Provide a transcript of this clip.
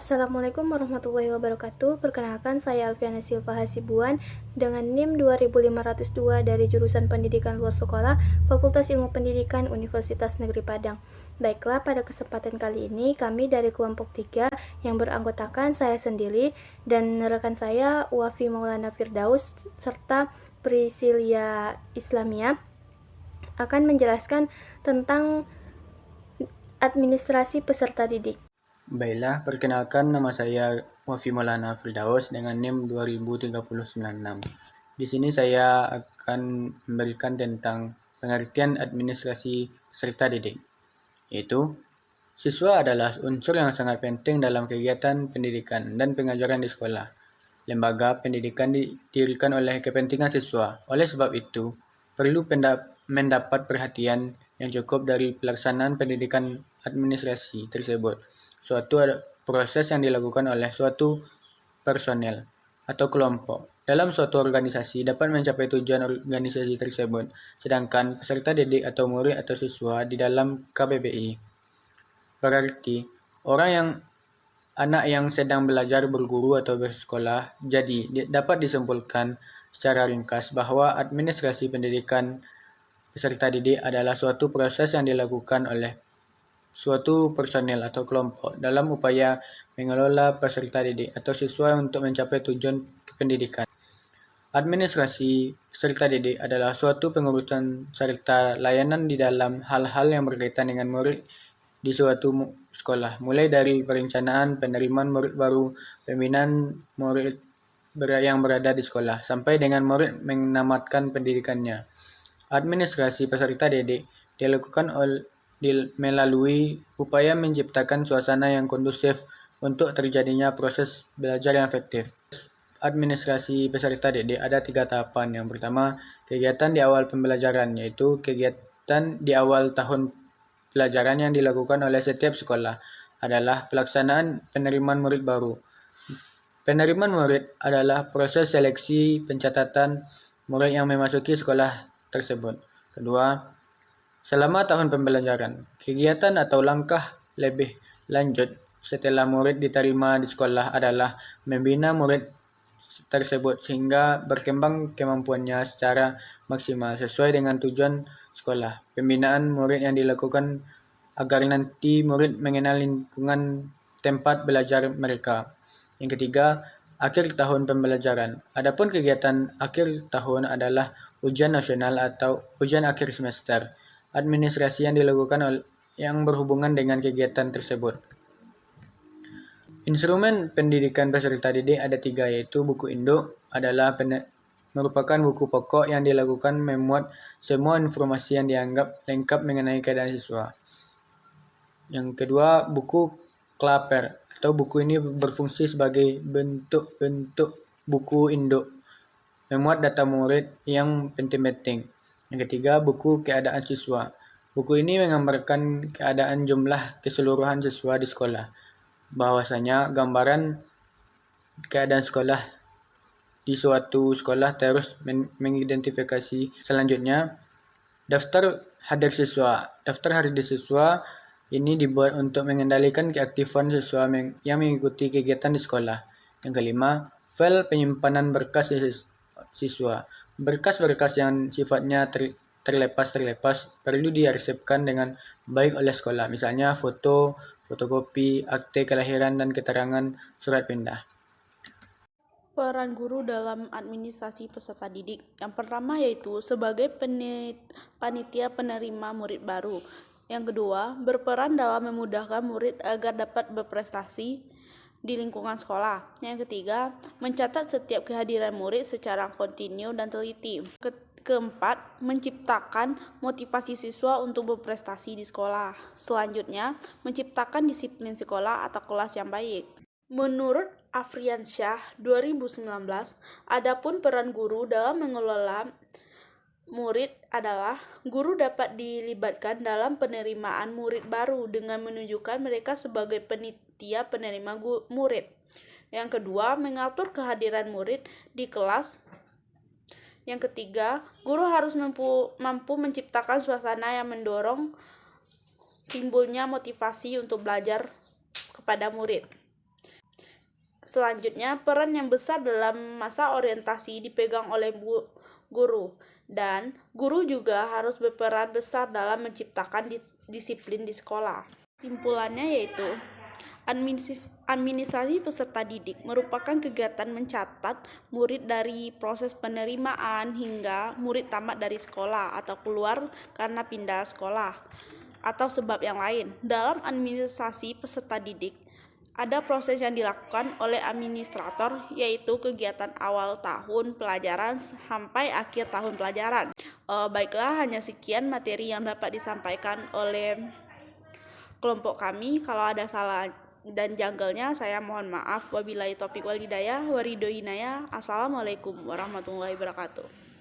Assalamualaikum warahmatullahi wabarakatuh. Perkenalkan, saya Alfiana Silva Hasibuan dengan NIM 2502 dari jurusan Pendidikan Luar Sekolah, Fakultas Ilmu Pendidikan Universitas Negeri Padang. Baiklah, pada kesempatan kali ini kami dari kelompok 3 yang beranggotakan saya sendiri dan rekan saya Wafi Maulana Firdaus serta Priscilia Islamia akan menjelaskan tentang administrasi peserta didik. Baiklah, perkenalkan nama saya Wafi Maulana Firdaus dengan NIM 203096. Di sini saya akan memberikan tentang pengertian administrasi peserta didik, yaitu siswa adalah unsur yang sangat penting dalam kegiatan pendidikan dan pengajaran di sekolah. Lembaga pendidikan didirikan oleh kepentingan siswa. Oleh sebab itu, perlu mendapat perhatian yang cukup dari pelaksanaan pendidikan administrasi tersebut. Suatu proses yang dilakukan oleh suatu personel atau kelompok dalam suatu organisasi dapat mencapai tujuan organisasi tersebut, sedangkan peserta didik atau murid atau siswa di dalam KBBI berarti anak yang sedang belajar, berguru atau bersekolah. Jadi dapat disimpulkan secara ringkas bahwa administrasi pendidikan peserta didik adalah suatu proses yang dilakukan oleh suatu personel atau kelompok dalam upaya mengelola peserta didik atau siswa untuk mencapai tujuan pendidikan. Administrasi peserta didik adalah suatu pengurusan serta layanan di dalam hal-hal yang berkaitan dengan murid di suatu sekolah, mulai dari perencanaan penerimaan murid baru, pembinaan murid yang berada di sekolah, sampai dengan murid menamatkan pendidikannya. Administrasi peserta didik dilakukan melalui upaya menciptakan suasana yang kondusif untuk terjadinya proses belajar yang efektif. Administrasi peserta didik ada 3 tahapan. Yang pertama, kegiatan di awal pembelajaran, yaitu kegiatan di awal tahun pelajaran yang dilakukan oleh setiap sekolah adalah pelaksanaan penerimaan murid baru. Penerimaan murid adalah proses seleksi pencatatan murid yang memasuki sekolah tersebut. Kedua, selama tahun pembelajaran, kegiatan atau langkah lebih lanjut setelah murid diterima di sekolah adalah membina murid tersebut sehingga berkembang kemampuannya secara maksimal sesuai dengan tujuan sekolah. Pembinaan murid yang dilakukan agar nanti murid mengenal lingkungan tempat belajar mereka. Yang ketiga, akhir tahun pembelajaran. Adapun kegiatan akhir tahun adalah ujian nasional atau ujian akhir semester. Administrasi yang dilakukan yang berhubungan dengan kegiatan tersebut. Instrumen pendidikan peserta didik ada 3, yaitu buku induk adalah merupakan buku pokok yang dilakukan memuat semua informasi yang dianggap lengkap mengenai keadaan siswa. Yang kedua, buku klaper atau buku ini berfungsi sebagai bentuk buku induk, memuat data murid yang penting-penting. Yang ketiga, buku keadaan siswa. Buku ini menggambarkan keadaan jumlah keseluruhan siswa di sekolah. Bahwasanya gambaran keadaan sekolah di suatu sekolah terus mengidentifikasi. Selanjutnya, daftar hadir siswa. Daftar hadir siswa ini dibuat untuk mengendalikan keaktifan siswa yang mengikuti kegiatan di sekolah. Yang kelima, file penyimpanan berkas siswa. Berkas-berkas yang sifatnya terlepas perlu diarsipkan dengan baik oleh sekolah, misalnya foto, fotokopi, akte kelahiran, dan keterangan surat pindah. Peran guru dalam administrasi peserta didik. Yang pertama yaitu sebagai panitia penerima murid baru. Yang kedua, berperan dalam memudahkan murid agar dapat berprestasi di lingkungan sekolah. Yang ketiga, mencatat setiap kehadiran murid secara kontinu dan teliti. Keempat, menciptakan motivasi siswa untuk berprestasi di sekolah. Selanjutnya, menciptakan disiplin sekolah atau kelas yang baik. Menurut Afriansyah 2019, adapun peran guru dalam mengelola murid adalah guru dapat dilibatkan dalam penerimaan murid baru dengan menunjukkan mereka sebagai panitia penerima murid. Yang kedua, mengatur kehadiran murid di kelas. Yang ketiga, guru harus mampu menciptakan suasana yang mendorong timbulnya motivasi untuk belajar kepada murid. Selanjutnya, peran yang besar dalam masa orientasi dipegang oleh guru, dan guru juga harus berperan besar dalam menciptakan disiplin di sekolah. Kesimpulannya yaitu, administrasi peserta didik merupakan kegiatan mencatat murid dari proses penerimaan hingga murid tamat dari sekolah atau keluar karena pindah sekolah atau sebab yang lain. Dalam administrasi peserta didik, ada proses yang dilakukan oleh administrator, yaitu kegiatan awal tahun pelajaran sampai akhir tahun pelajaran. Baiklah, hanya sekian materi yang dapat disampaikan oleh kelompok kami. Kalau ada salah dan janggalnya, saya mohon maaf. Wabillahi taufiq wal hidayah, wa ridho hinayah. Assalamualaikum warahmatullahi wabarakatuh.